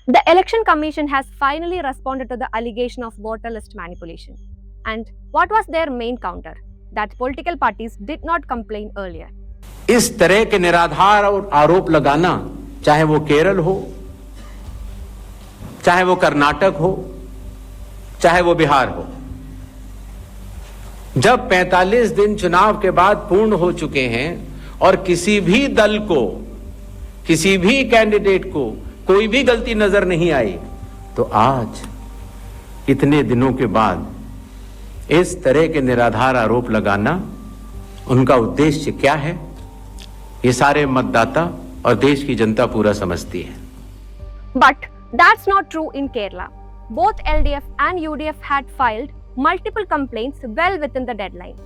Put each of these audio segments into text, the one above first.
The Election Commission has finally responded to the allegation of voter list manipulation. And what was their main counter? That political parties did not complain earlier. इस तरह के निराधार और आरोप लगाना, चाहे वो केरल हो, चाहे वो कर्नाटक हो, चाहे वो बिहार हो, जब 45 दिन चुनाव के बाद पूर्ण हो चुके हैं और किसी भी दल को, किसी भी कैंडिडेट को कोई भी गलती नजर नहीं आई, तो आज इतने दिनों के बाद इस तरह के निराधार आरोप लगाना, उनका उद्देश्य क्या है, ये सारे मतदाता और देश की जनता पूरा समझती है. But that's not true in Kerala. Both LDF and UDF had filed multiple complaints well within the deadline.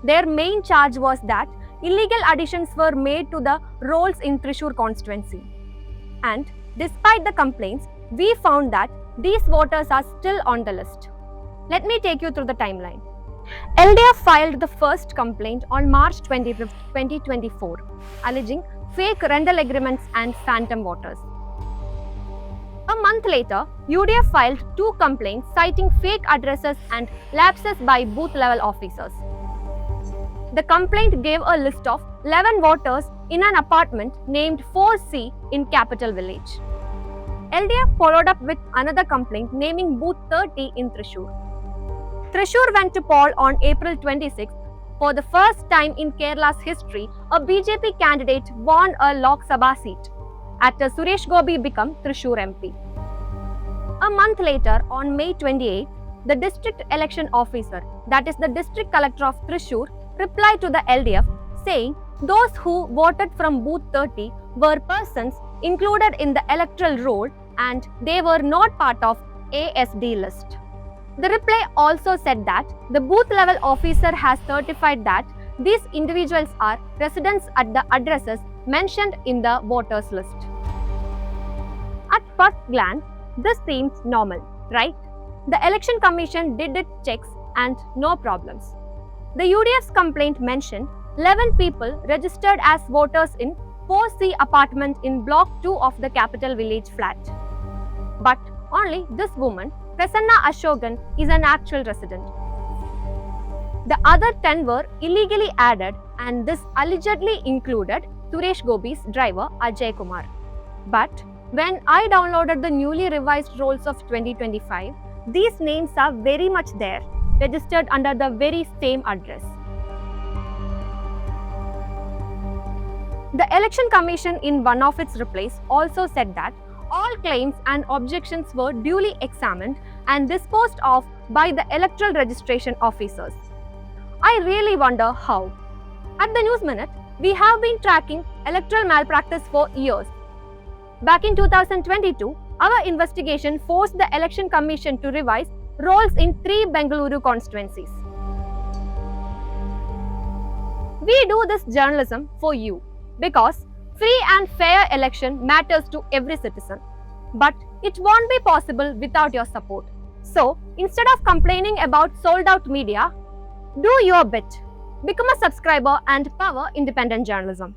Their main charge was that illegal additions were made to the rolls in Thrissur constituency. And despite the complaints, we found that these voters are still on the list. Let me take you through the timeline. LDF filed the first complaint on March 25, 2024, alleging fake rental agreements and phantom voters. A month later, UDF filed 2 complaints citing fake addresses and lapses by booth level officers. The complaint gave a list of 11 voters in an apartment named 4C in Capital Village. LDF followed up with another complaint naming booth 30 in Thrissur. Thrissur went to poll on April 26. For the first time in Kerala's history, a BJP candidate won a Lok Sabha seat after Suresh Gopi became Thrissur MP. A month later, on May 28, the district election officer, that is the district collector of Thrissur, replied to the LDF saying those who voted from booth 30 were persons included in the electoral roll and they were not part of ASD list. The reply also said that the booth level officer has certified that these individuals are residents at the addresses mentioned in the voters list. At first glance, this seems normal, right? The Election Commission did its checks and no problems. The UDF's complaint mentioned 11 people registered as voters in 4C apartment in block 2 of the Capital Village flat. But only this woman, Prasanna Ashokan, is an actual resident. The other 10 were illegally added and this allegedly included Suresh Gopi's driver Ajay Kumar. But when I downloaded the newly revised rolls of 2025, these names are very much there, registered under the very same address. The Election Commission in one of its replies also said that all claims and objections were duly examined and disposed of by the electoral registration officers. I really wonder how. At the News Minute, we have been tracking electoral malpractice for years. Back in 2022, our investigation forced the Election Commission to revise rolls in 3 Bengaluru constituencies. We do this journalism for you because free and fair election matters to every citizen. But it won't be possible without your support. So, instead of complaining about sold out media, do your bit. Become a subscriber and power independent journalism.